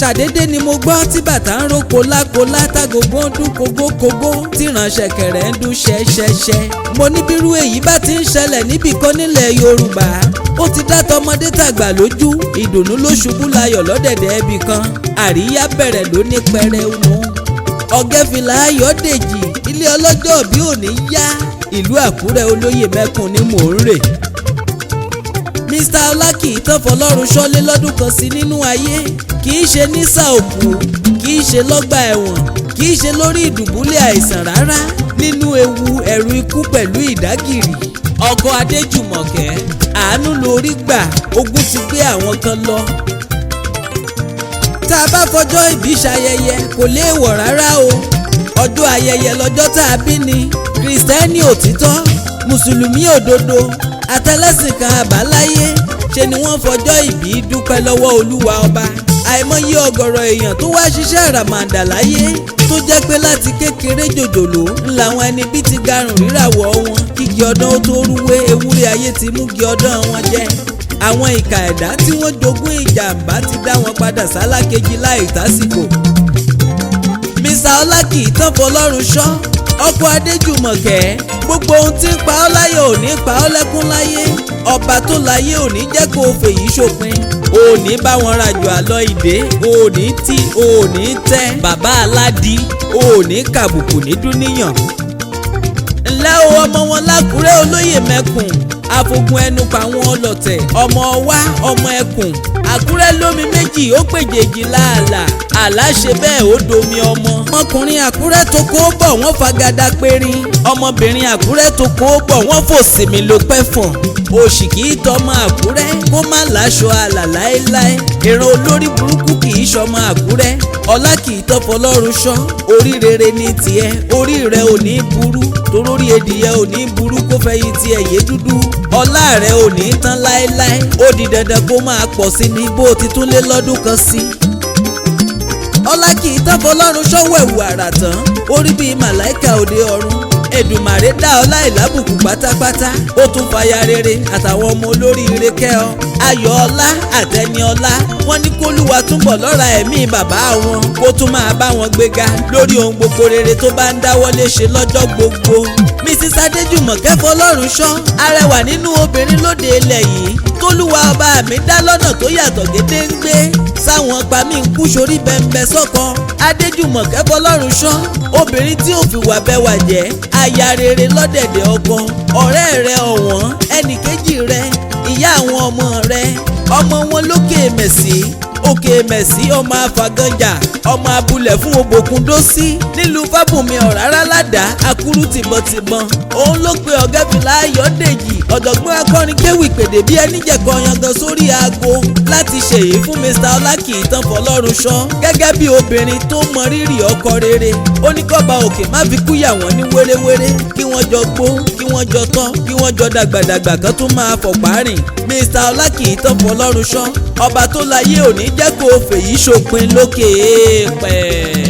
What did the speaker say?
ṣàdédé ni mo gbọ́ tí bàtà ń ro kólákólá tágogo ń dún kógókógó tí ìránṣẹ́ kẹ̀rẹ́ ń dún ṣẹ́ṣẹ́ṣẹ́. mo ní bírú èyí bá ti ń ṣẹlẹ̀ níbì kan nílẹ̀ Yorùbá ó ti dá tọmọdé tàgbà lójú. ìdùnnú ló ṣubú layọ̀ lọ́dẹ̀dẹ̀ ẹbí kan. àríyá bẹ̀rẹ̀ ló ní pẹrẹu mú. ọ̀gẹ́fìlà Ayọ̀dèjì ilé ọlọ́jọ́ bí òní yá. ìlú Àkúrẹ́ olóyè mẹ́kùn ni mò ń rè. Mr. Ọlákìtàn Fọlọ́runṣọ́ lé lọ́dún kan sí nínú ayé. kì í ṣe nísà òkú, kì í ṣe lọ́gbà ẹ̀wọ̀n, kì í ṣe lórí ìdùbúlẹ̀ àìsàn rárá. nínú ewu ẹ̀rù ikú pẹ̀lú ìdágìrì. ọkọ Adéjùmọ̀kẹ́ àánú lórí gbà, ogun ti gbé àwọn kan lọ. tá a bá fọjọ́ ìbí ṣayẹyẹ kò léèwọ̀ rárá o. ọjọ́ ayẹyẹ lọ́jọ́ tá a bí ni. Kristẹni òtítọ́, Mùsùlùmí òdodo, àtẹlẹ́sìn kan àbáláyé ṣe ni wọ́n fọjọ́ ìbí dúpẹ́ lọ́wọ́ Olúwa ọba. àìmọye ọ̀gọ̀rọ̀ èèyàn tó wá ṣiṣẹ́ àràmàǹdà láyé tó jẹ́ pé láti kékeré jòjòló ńláwọn ẹni bí ti garùn ríràwọ̀ wọn kígi ọdán ó tó rúwé ewúrẹ́ ayé ti mú gi ọdán wọn jẹ. àwọn ìkà ẹ̀dá tí wọ́n jogún ìjàmbá ti dá wọn padà sálákejì láì tásìkò. Mr. Ọlákìtàn Fọlọ́runṣọ́ ọkọ Adéjùmọ̀kẹ́ gbogbo ohun tí ń pa ọ́ láyọ̀ ò ní pa ọ́ lẹ́kún láyé. ọba tó láyé ò ní jẹ́ kó o fèyí ṣòpin. ò ní bá wọn rajo àlọ́ ìdè, ò ní tí, ò ní tẹ́. bàbá aládìí ò ní kàbùkù ní dúníyàn. ńlẹ́ o ọmọ wọn lákùrẹ́ olóyè mẹ́kùn afogun ẹnu pa wọn ọlọ̀tẹ̀. ọmọ wa ọmọ ẹkùn Àkúrẹ́ lómi méjì ó péjèèjì láàlà. àlá ṣe bẹ́ẹ̀ ó domi ọmọ. ọmọkùnrin Àkúrẹ́ tó kó bọ̀ wọ́n fagada périn. ọmọbìnrin Àkúrẹ́ tó kó bọ̀ wọ́n fò sinmi ló pẹ́ fọ̀n. òṣì kì í tọmọ Àkúrẹ́ kó má láṣọ àlà láéláé. ìran olórí burúkú kì í ṣọmọ Àkúrẹ́. Ọlákìtàn Fọlọ́runṣọ́ orí rere ní tiẹ̀, orí rẹ̀ ò ní burú torórí edìyẹ ò ní burú kó fẹ̀yìn tiẹ̀ yé dúdú. ọlá rẹ̀ ò ní tán láéláé, ó di dandan kó máa pọ̀ sí ní bó ti tún lé lọ́dún kan sí. Ọlákìtàn Fọlọ́runṣọ́ wẹ̀wù àrà tán orí bíi màláìka òde ọ̀run. Èdùmàrè dá ọ láìlábùkù pátápátá, ó tún fàyà rere àtàwọn ọmọ olóríire kẹ́ ọ. ayọ̀ ọlá àtẹni ọlá wọn ní kólúwa túnbọ̀ lọ́ra ẹ̀mí bàbá wọn kó tún máa bá wọn gbéga lórí ohun gbogbo rere tó bá ń dáwọ́lé ṣe lọ́jọ́ gbogbo. Mrs. Adéjùmọ̀kẹ́ Fọlọ́runṣọ́ arẹwà nínú obìnrin lóde ilẹ̀ yìí tólúwa ọba mi dá lọ́nà tó yàtọ̀ gédéǹgbé sáwọn pàmí ń kú sórí bẹ́ńbẹ́ sọ́kọ. Adéjùmọ̀kẹ́ Fọlọ́runṣọ́ obìnrin tí ò fi wà bẹ́wà jẹ́ aya rere lọ́dẹ̀dẹ̀ ọkọ, ọ̀rẹ́ rẹ ọ̀wọ́n, ẹnìkejì rẹ, ìyá àwọn ọmọ rẹ, ọmọ wọn lókè mẹ̀sí òkè mẹ̀sí ọmọ afaganja ọmọ abúlẹ̀ fún òbòkun dósí nílùú Fábùnmi Ọ̀rárá ládàá akúrú tìbọntìbọn. òun ló pe Ọ̀gẹ́fìlà Ayọ̀dèjì ọ̀jọ̀gbọ́n akọrin kéwì pèdè bí ẹni jẹ̀kọ yangan sórí aago láti ṣèyí fún Mr. Ọlákìtàn Fọlọ́runṣọ́ gẹ́gẹ́ bí obìnrin tó mọ rírì ọkọ rere. ó ní kọ́ba òkè má fi kúyà wọ́n ní wéréwéré kí wọ́n jọ gbó kí wọ́n jọ tọ́ kí wọ́n jọ dàgbàdàgbà kan tún máa fọ̀pá rìn. Mr. Ọlákìtàn Fọlọ́runṣọ́ ọba tó láyé òní jẹ́ kó o fèyí ṣòpin lókè èèpẹ̀.